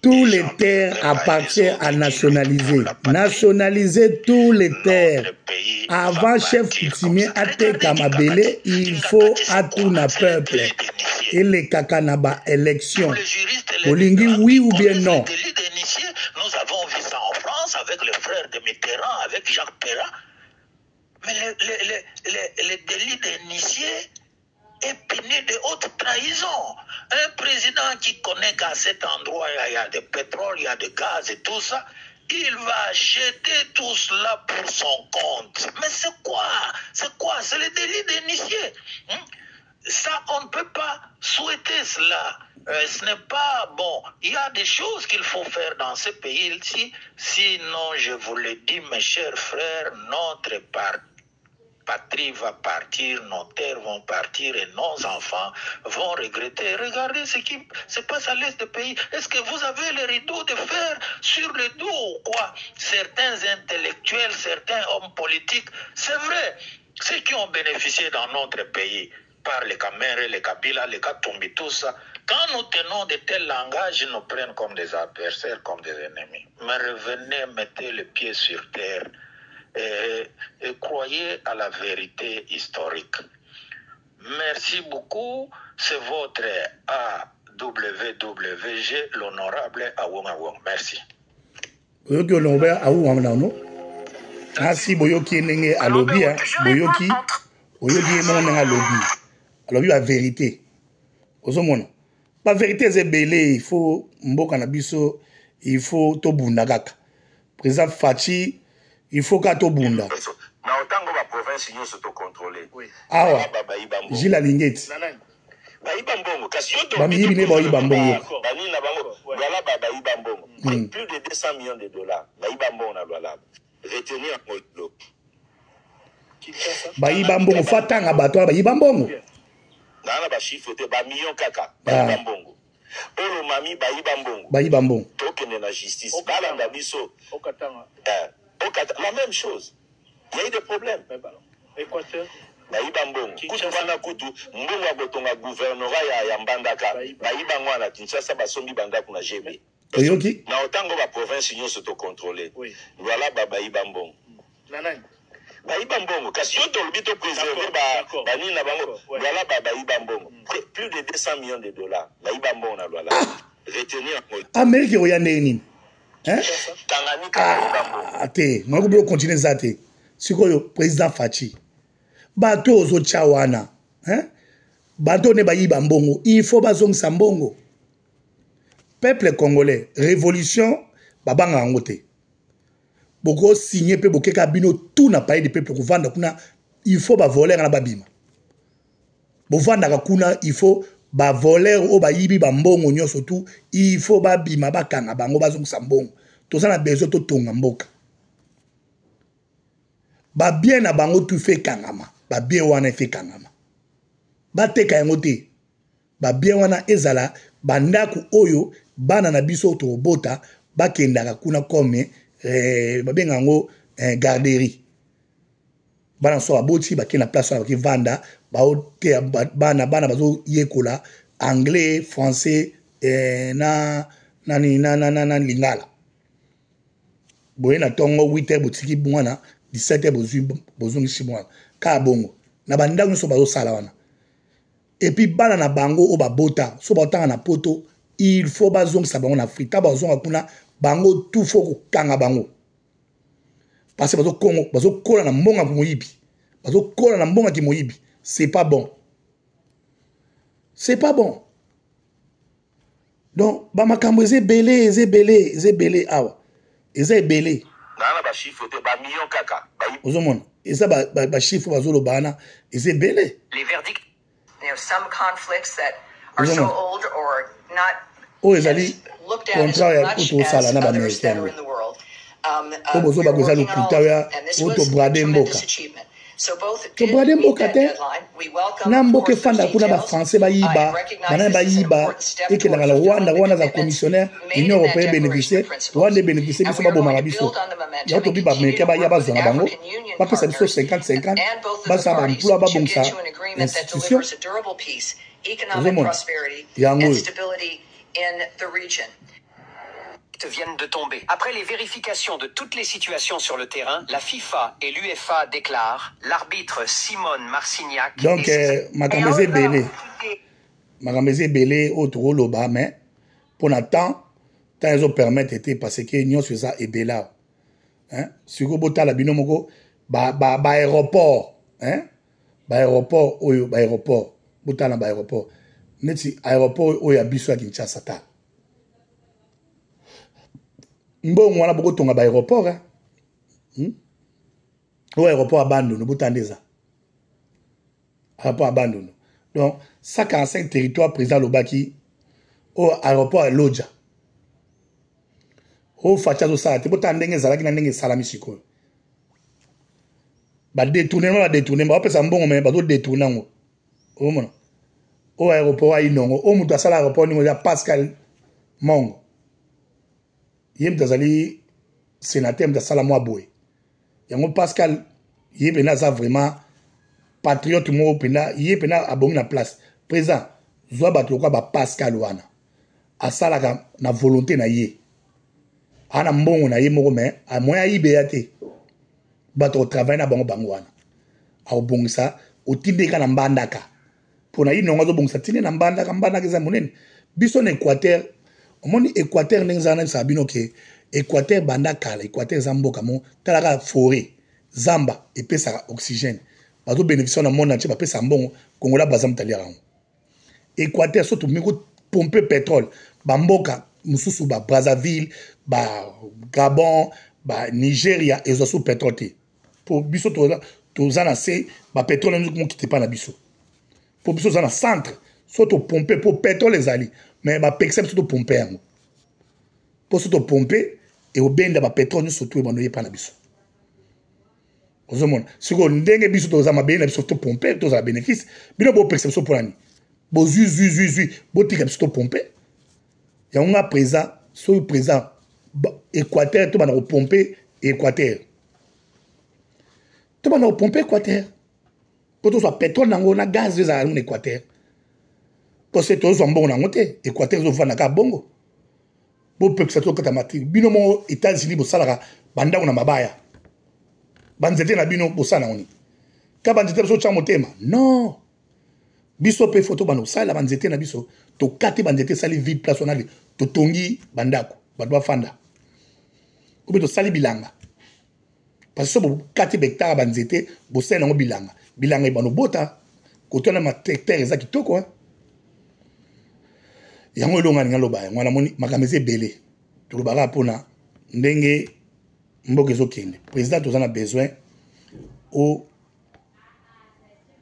Tous les terres appartiennent à nationaliser. Nationaliser tous les terres. Avant chef coutumier à Kamabele, il faut à tout le peuple. Et les kakanaba élection. Olingi oui ou bien non? Nous avons vu ça en France avec le frère de Mitterrand, avec Jacques Perrin. Mais les délits d'initiés est puni de haute trahison. Un président qui connaît qu'à cet endroit, il y a du pétrole, il y a du gaz et tout ça, il va acheter tout cela pour son compte. Mais c'est quoi? C'est le délit d'initié. Ça, on ne peut pas souhaiter cela. Ce n'est pas bon. Il y a des choses qu'il faut faire dans ce pays-ci. Sinon, je vous le dis, mes chers frères, notre patrie va partir, nos terres vont partir et nos enfants vont regretter. Regardez ce qui se passe à l'est du pays. Est-ce que vous avez les rideaux de fer sur le dos ou quoi? Certains intellectuels, certains hommes politiques, c'est vrai, ceux qui ont bénéficié dans notre pays par les Kamere, les Kabila, les Katumbi, tout ça, quand nous tenons de tels langages, ils nous prennent comme des adversaires, comme des ennemis. Mais revenez, mettez les pieds sur terre. Et croyez à la vérité historique. Merci beaucoup. C'est votre AWWG, l'honorable Awong Awong. Merci. Boyoki honorable Awong Awong. Merci Boyoki nenge alobi Boyoki mon alobi. Alobi la vérité. Ozomona. La vérité c'est belé, il faut mboka na biso, il faut to bundagaka. Président Fachi il faut qu'à tout bunda. Na otango ba province yo se to contrôler. Ah ouais. Gila Lingeti. Ba ibambongo kasi yo to. Ba mi ne ba ibambongo. Ba ni na bango. Voilà ba ibambongo. Plus de 200 millions de dollars. Ba ibambongo na lwala. Retenir en mot. Ba ibambongo fatanga bato ba ibambongo. Na ba chiffre te ba million kaka. Ba ibambongo. Olo mami ba ibambongo. Ba ibambongo. Tokene na justice. Bala ndabiso. Okatanga. La même chose. Il y a eu des problèmes. Équateur. Baïba Mbongo. Kutu wana kutu. Mbongo akotonga gouvernorat ya Mbandaka. Baïba ngwana Kinshasa basombi bandako na GB. Oyoki. Na otango ba province nyonso to contrôler. Voilà Baïba Mbongo. Nanani. Baïba Mbongo. Kasi yo tolobi to préserver ba nini na bango. Voilà Baïba Mbongo. Plus de 200 millions de dollars. Baïba Mbongo na lwala. Retenir. Amérique oyande nini? Hein? Ah, moi je vais continuer ça. C'est quoi le président Fachi? Bateau aux autres chawana. Hein? Bateau ne bayi bambongo. Il faut bazong sambongo. Peuple congolais, révolution, babanga angote. Boko signé pe boke kabino tout na pays de peuple kuvanda kuna. Il faut ba voler na babima. Bo vanda kuna il faut ba voler o ba yibi bambongo nyoso tout il faut ba bima ba kanga bango bazong sambongo to ça na besoin to tonga mboka ba bien na bango tout fait kangama ba bien wana fait kangama ba teka yango te ba bien wana ezala bandaku oyo bana na biso to bota ba kendaka kuna comme ba benga ngo garderie bana so aboti ba na place ba ki vanda ba te bana bazo yekola anglais français na lingala boye na tongo 8h botiki mwana 17h bozungi si mwana ka bongo na bandango so bazo sala wana et puis bana na bango o babota so botanga na poto il faut bazongisa bango na Afrique ta bazonga kuna bango tout faut ko kanga bango parce que bazo kola na mbonga ko moyibi bazo kola na mbonga ki moyibi c'est pas bon donc ba makambo ezebele awa ezebele na ba chiffre te ba million kaka ozomona eza ba chiffre bazolo bana ezebele les verdicts. Some conflicts that are so old or not looked at as much as others that are in the world. We're working on all of them, and this was a tremendous achievement. So both did meet that deadline. We welcome, of course, those details. I recognize this is an important step towards fulfilling the commitments made in that declaration of principles. And we are going to build on the momentum and continue to work with African Union partners and both of the parties to get to an agreement that delivers a durable peace, economic prosperity, and stability in the region. Viennent de tomber. Après les vérifications de toutes les situations sur le terrain, la FIFA et l'UEFA déclarent l'arbitre Simone Marcignac. Donc, Makameze Belé, autre loba, mais pour l'instant, tant ils ont permis d'été parce que nous sommes ça et Bela. Hein? Si vous avez la binomoko, aéroport, hein? Aéroport, aéroport, botala aéroport. Neti aéroport où il y a biso à Kinshasa. Mbongo wana boko tonga ba aéroport o aéroport abandonné botandeza aéroport abandonné donc 145 territoires président Lobaki au aéroport Lodja o fachazo sa te botandenge zalaki na ndenge salami siko ba détourner ba pesa mbongo mais ba do détourner ngo o mona au aéroport Inongo o mutu asala aéroport ni ya Pascal Mongo yem tazali sénateur de Salamo Aboy yango Pascal yebena za vraiment patriote mo pena yebena abongi na place président zwa bato kwa ba Pascal wana asala na volonté na ye ana mbongo na ye moko mais a moya ibe te bato travail na bango wana a obongisa otindeka na mbandaka pona Inongo zo bongisa tinde na mbandaka za monene biso na Équateur omoni Équateur ndengana sabino ke Équateur banda kala Équateur zamboka mo talaka forêt zamba epesa oxygène bazo bénéficier na monde entier ba pesa mbongo kongola bazam taliara Équateur surtout miko pomper pétrole bamboka mususu ba Brazzaville ba Gabon ba Nigeria ezo sous pétrole pour biso to na se ba pétrole mo kite pa na biso pour biso na centre surtout pomper pour pétrole ezali mais ba pexep surtout pomper yango pour surtout pomper et au benda ba pétrole surtout ebonoye pa na biso ozomona siko ndenge biso to za mabena biso to pomper to za bénéfice bino bo perception pour ani bo zui bo tika biso to pomper yango nga présent so présent Équateur to bana pomper Équateur to bana pomper Équateur pour to soit pétrole nango na gaz za en Équateur parce que tous sont bons dans monter Équateur zo vana ka bongo bo peuple ça to kata mati bino mo États-Unis bo salara banda na mabaya banzete na bino bo sana oni ka banzete so cha motema non biso pe photo bano sala banzete na biso to kati banzete sali vide place onali to tongi bandako badwa fanda ko to sali bilanga parce que bo kati bektara banzete bo sala ngo bilanga ibano bota ko tona ma terre ezaki toko yango longa ninga loba ngwana moni Makameze Belé to lobaka pona ndenge mboke zo kende président tozana besoin au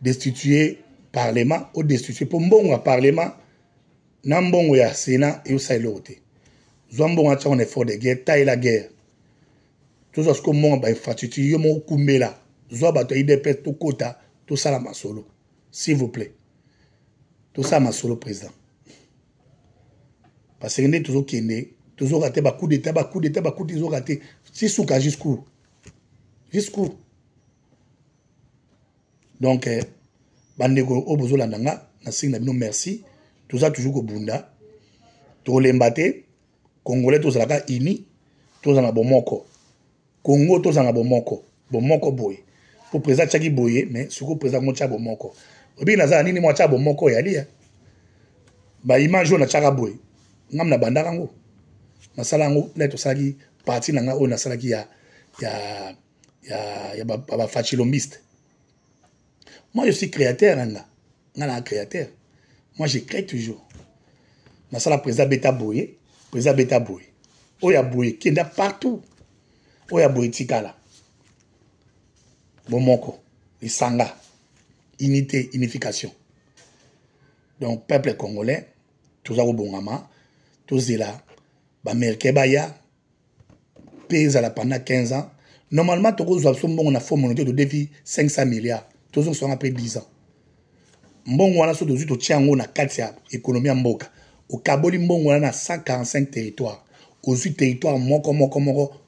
destituer parlement au destituer pour mbongo parlement na mbongo ya sénat et au sailote zo mbongo a un effort de guerre taille la guerre tout ça ce que mbongo ba infrastructure yo mo kumbela zo ba to IDP to kota to sala masolo s'il vous plaît tout ça masolo président parce que nous toujours kende toujours raté ba coup d'état toujours raté si souka jusqu'où Donc, bandeko obozo landanga, na signe na merci. Tout ça toujours ko bunda. To lembate, Congolais to zalaka ini, to zanga bomoko. Congo to zanga bomoko. Bomoko boy. Pour président Tchaki boye, mais suko président mo Tchabo bomoko. Obi na za nini mo Tchabo bomoko yali ya. Ba image na Tchaka boy. Ngam na bandaka ngo. Na sala ngo leto saki parti na nga o na sala ki ya ba fachilombiste. Moi je suis créateur nga. Nga na créateur. Moi je crée toujours. Na sala président Beta boye, président Beta boye. Oya boye kenda partout. Oya boye tikala. Bomoko, Isanga, unité, unification. Donc, peuple congolais, tout ça au Bongama, tout ça là, Américain Baya, pays à la pendant 15 ans. Normalement, tout ça, on a fait monnaie de défi 500 milliards. Tout ça, sont après 10 ans. Mbongo wana so dozu to tiango na kati ya économie ya mboka. Au Kaboli mbongo wana na 145 territoires. Au sud territoire moko,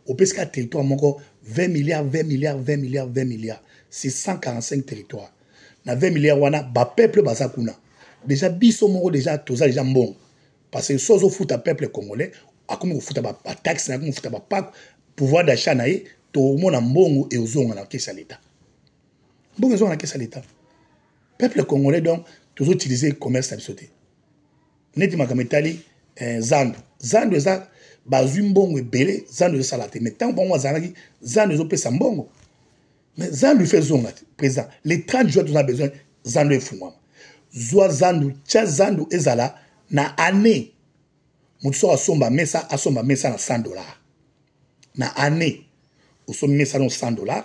au pesca territoire moko 20 milliards, 20 milliards, 20 milliards, 20 milliards. C'est 145 territoires. Na 20 milliards wana ba peuple bazakuna. Déjà biso moko déjà toza déjà mbongo. Parce que sozo futa peuple congolais, akomi ko futa ba taxe na ko futa ba pak pouvoir d'achat na ye to mona mbongo et ozonga na kesa l'état. Mbongo ozonga na kesa l'état. Peuple congolais donc toujours utiliser commerce à bisoté. Neti makametali zandu. Zandu eza bazwi mbongo ebele zandu eza salate. Mais tant bongo azalaki zandu ezo pesa mbongo. Mais zandu fait zonga président. Les 30 jours on a besoin zandu efungwama. Zwa zandu cha zandu ezala na année. Mutu asomba mesa na $100. Na année osomba mesa na $100.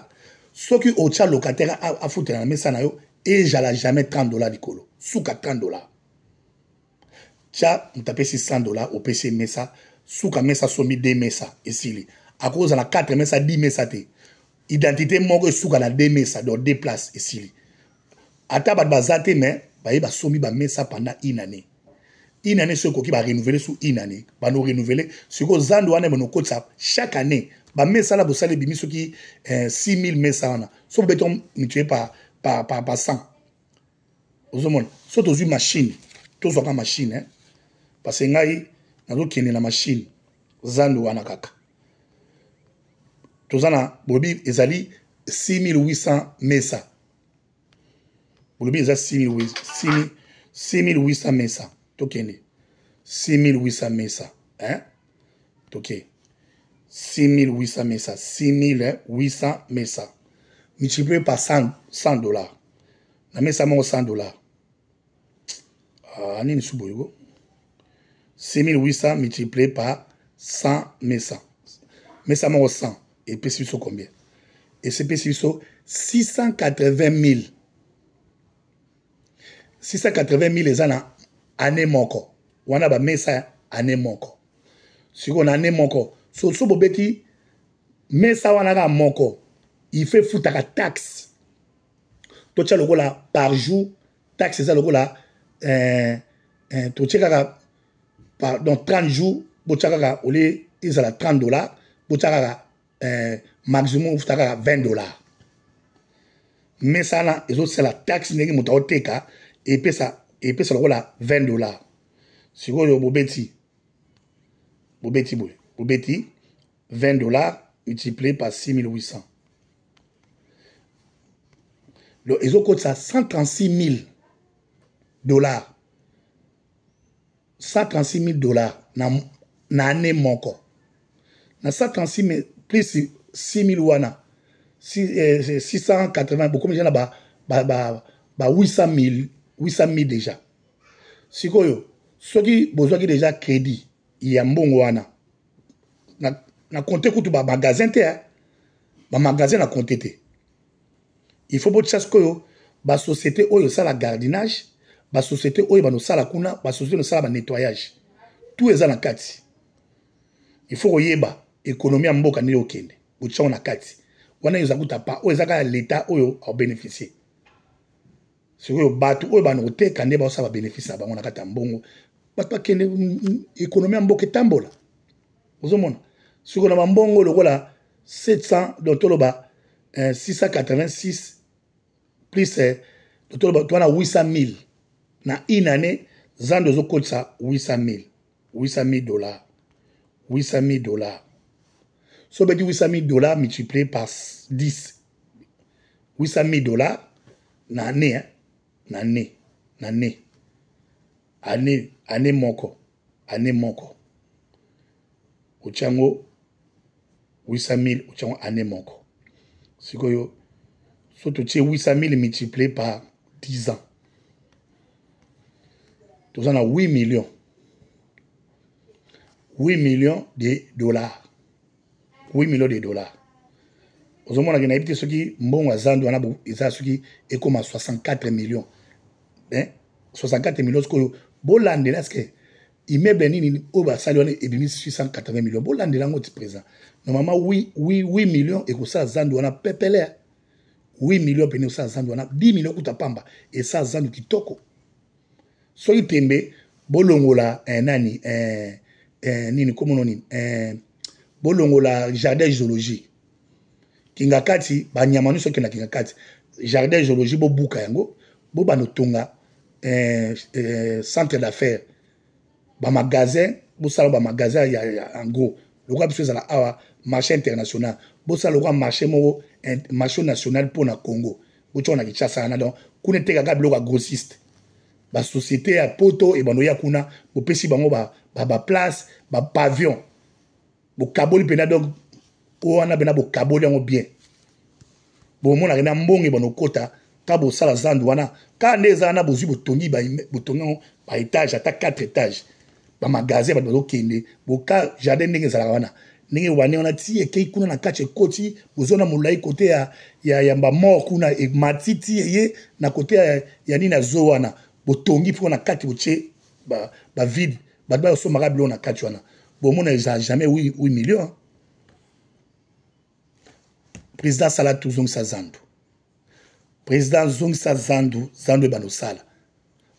Soki ocha locataire a foutre na mesa na yo et j'ala jamais $30 dikolo. Souka $30. Tia mutapesi $100 au PC mesa souka mesa somi 2 mesa esili. À cause na 4 mesa 10 mesa te. Identité moko souka na 2 mesa dans 2 places esili. Ata bat bazate mais ba somi ba mesa pendant une année. Une année ce qui va renouveler sous une année. Ba nous renouveler ce que zando wana no kotsa chaque année. Ba mesa la bosale bimi ce qui 6000 mesa wana. So béton mutué par 100. Ozomon, so tozu machine. To zoka machine hein. Parce que ngai nazo kene na machine zando wana kaka. Tozana bobi ezali 6800 mesa. Bobi ezali 6800 mesa. Tokene 6800 mesa hein. Toké 6800 mesa, 6800 mesa. Multiplié par $100. Na mesa mo $100. Ah nini suboyo. 6800 multiplié par 100 mesa. Mesa mo 100 et puis c'est combien? Et c'est puis 680 000. 680 000 les ana année moko. Wana ba mesa année moko. Si on année moko, so bobeti mesa wana ga moko, il fait foutre la taxe. To tcha lokola par jour, taxe ça lokola to tcha dans 30 jours, bo tcha ga ole izala $30, bo tcha ga maximum foutra $20. Mesa na ezo c'est la taxe ngi mutaoteka et puis ça lokola $20. Si vous bobeti $20 multiplié par 6800. Ils ont coûté ça $136 000. $136 000 na année moko. Na 136 000 plus 6 000 wana. 680 beaucoup de gens ba 800 000 déjà. Si vous ceux qui besoin déjà crédit, il y a mbongo wana. Na compter kutu ba magasin te ba magasin na compter te. Il faut bocha skoyo ba société oyo sala gardinage, ba société oyo ba no sala kuna, ba société no sala ba nettoyage. Tout est na kati. Il faut oyeba économie ya mboka ni okende. Bocha na kati. Wana yozakuta pa oyo ezaka l'état oyo a bénéficier. Si oyo batu oyo ba no te kande ba sala bénéficier ba ngona kata mbongo. Pas kende économie ya mboka tambola. Ozomona. Si on a mbongo lokola 700 donc toloba 686 plus tu as 800 000 na une année zando zo coach ça 800 000 $800 $800 so be $800 multiplié par 10 $800 na année hein na année moko uchango 800 000 uchango année moko sikoyo so tu tient 800 000 multiplié par 10 ans tu en as 8 millions de dollars 8 millions de dollars ozomona kena ibite soki mbongo azando wana eza soki ekoma 64 millions hein 64 millions ko bolandela ske immeuble nini o ba sali wana ebimi 680 millions bolandela ngoti présent normalement 8 millions et ko sa zando wana pepele 8 millions pene sa zando wana 10 millions kuta pamba et sa zando kitoko soki tembe bolongola nani nini komo nini bolongola jardin zoologie kingakati banyama nyonso kena kingakati jardin zoologie bobuka yango bobanotonga centre d'affaires bamagasin bosala bamagasin ya en gros lokwa biso ezala awa marché international bosala lokwa marché moko marché national mpona Congo botyona na Kinshasa wana donc kuna etekaka biloko ya grossiste basociété ya poto ebanoya kuna bopesi bango baplace bapavillon bokaboli mpena donc po wana mpena bokaboli yango bien bomonaka na mbongo ebanokota ka bosala zandu wana ka nde eza wana bozwi botongi yango baétage ata 4 étages bamagasin bato bazokende boka jardin ndenge ezalaka wana ndenge wane wana ti ekei kuna na kati ekoti bozona molai kote ya bamort kuna matiti eye na kote ya nini ya zo wana botongi mpo na kati botie bavide bato bayosomaka biloko na kati wana bomona eza jamais 8 millions président sala tozongisa zandu président zongisa zandu ebanosala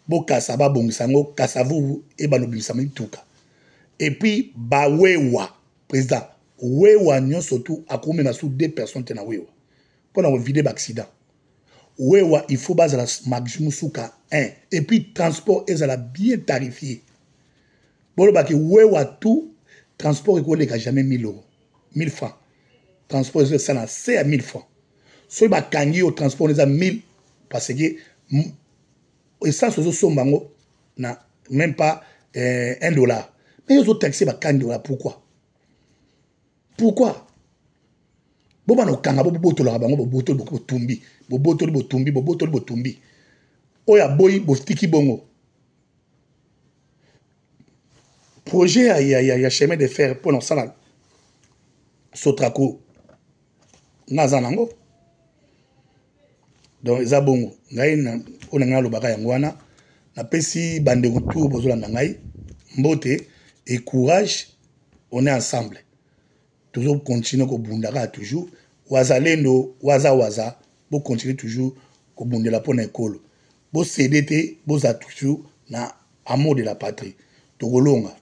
bokasa babongisa yango kasa vuvu ebanobimisa mituka et puis bawewa président wewa nyonso tu akomema su 2 personnes te na wewa mpona kovide baaccident wewa il faut bazala maximum suka 1 et puis transport ezala bien tarifié bolobaki wewa tout transport ekoleka jamais 1000 euros 1000 francs transport ezosala c'est à 1000 francs soki bakangi au transport eza 1000 parce que essence ozosomba yango na même pas $1 mais ozotaxe bakangi dola pourquoi bobana okanga bobotolaka bango bobotoli botumbi oyo aboyi botiki bongo projet ya chemin de fer mpona kosala Sotraco naza nango donc eza bongo ngai oyo ngai nalobaka yango wana napesi bandeko tour bozolanda ngai mbote et courage on est ensemble tozokontinue kobundaka toujours wazalendo waza bokontinue toujours kobundela mpona ekolo bosede te boza toujours na amour de la patrie tokolonga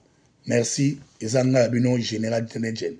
merci eza ngai ya bino général Tenegene